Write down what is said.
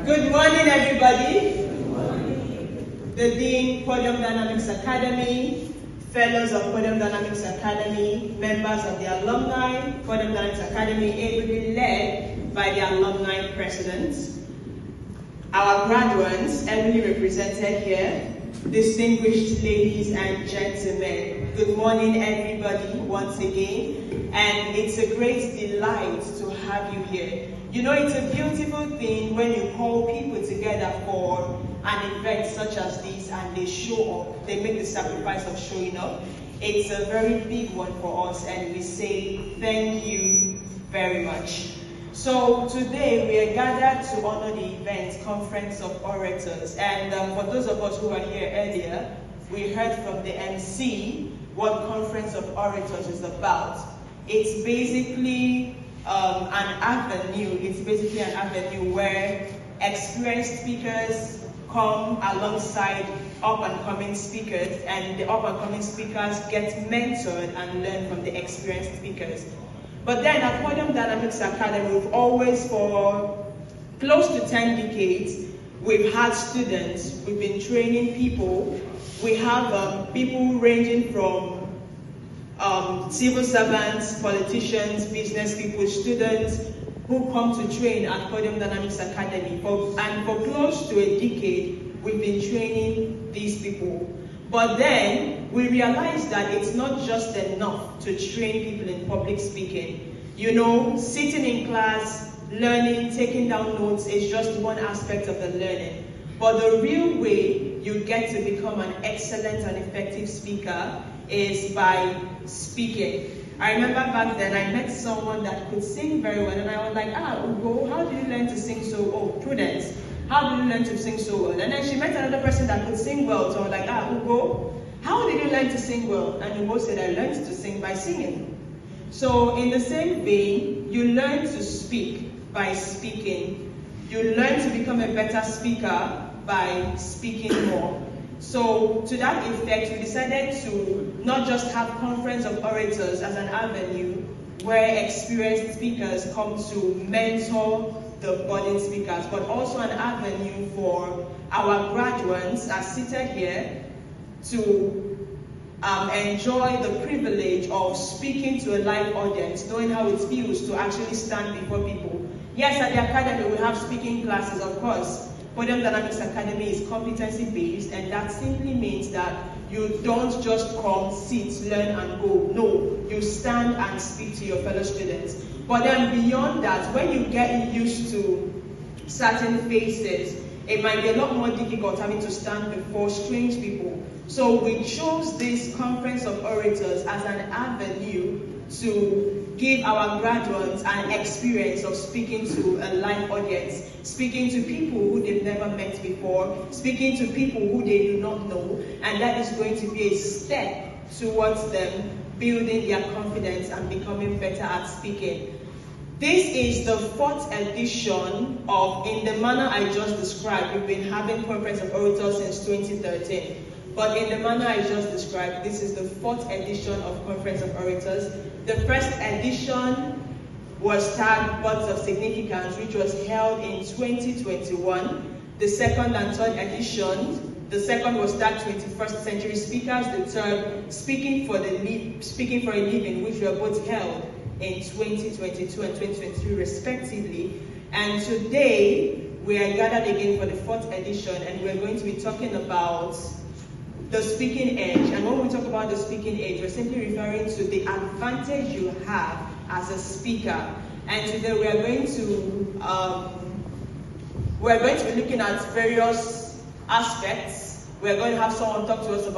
Good morning, everybody. Good morning. The Dean, Podium Dynamics Academy, Fellows of Podium Dynamics Academy, members of the Alumni, Podium Dynamics Academy, ably led by the Alumni President. Our graduates, ably represented here, distinguished ladies and gentlemen. Good morning, everybody, once again. And it's a great delight to have you here. You know, it's a beautiful thing when you call people together for an event such as this and they show up, they make the sacrifice of showing up. It's a very big one for us and we say thank you very much. So today we are gathered to honor the event, Conference of Orators. And for those of us who were here earlier, we heard from the MC what Conference of Orators is about. It's basically an avenue where experienced speakers come alongside up-and-coming speakers, and the up-and-coming speakers get mentored and learn from the experienced speakers. But then at Podium Dynamics Academy, we've always, for close to 10 decades, we've had students, we've been training people. We have people ranging from civil servants, politicians, business people, students who come to train at Podium Dynamics Academy. And for close to a decade, we've been training these people. But then we realized that it's not just enough to train people in public speaking. You know, sitting in class, learning, taking down notes is just one aspect of the learning. But the real way you get to become an excellent and effective speaker is by speaking. I remember back then I met someone that could sing very well and I was like, Ugo, how did you learn to sing so well? Prudence, how did you learn to sing so well? And then she met another person that could sing well, so I was like, Ugo, how did you learn to sing well? And Ugo said, I learned to sing by singing. So in the same vein, you learn to speak by speaking. You learn to become a better speaker by speaking more. So to that effect, we decided to not just have Conference of Orators as an avenue where experienced speakers come to mentor the budding speakers, but also an avenue for our graduates as seated here to enjoy the privilege of speaking to a live audience, knowing how it feels to actually stand before people. Yes, at the Academy we have speaking classes, of course. Podium Dynamics Academy is competency-based, and that simply means that you don't just come, sit, learn, and go. No, you stand and speak to your fellow students. But then beyond that, when you get used to certain faces, it might be a lot more difficult having to stand before strange people. So we chose this Conference of Orators as an avenue to give our graduates an experience of speaking to a live audience, speaking to people who they've never met before, speaking to people who they do not know, and that is going to be a step towards them building their confidence and becoming better at speaking. This is the 4th edition of, in the manner I just described, we've been having Conference of Orators since 2013. But in the manner I just described, this is the 4th edition of Conference of Orators. The first edition was tagged Words of Significance, which was held in 2021. The second and third edition, the second was tagged 21st Century Speakers, the third Speaking for a Living, which were both held in 2022 and 2023 respectively. And today, we are gathered again for the 4th edition, and we're going to be talking about the speaking edge. And when we talk about the speaking edge, we're simply referring to the advantage you have as a speaker. And today we are going to be looking at various aspects. We're going to have someone talk to us about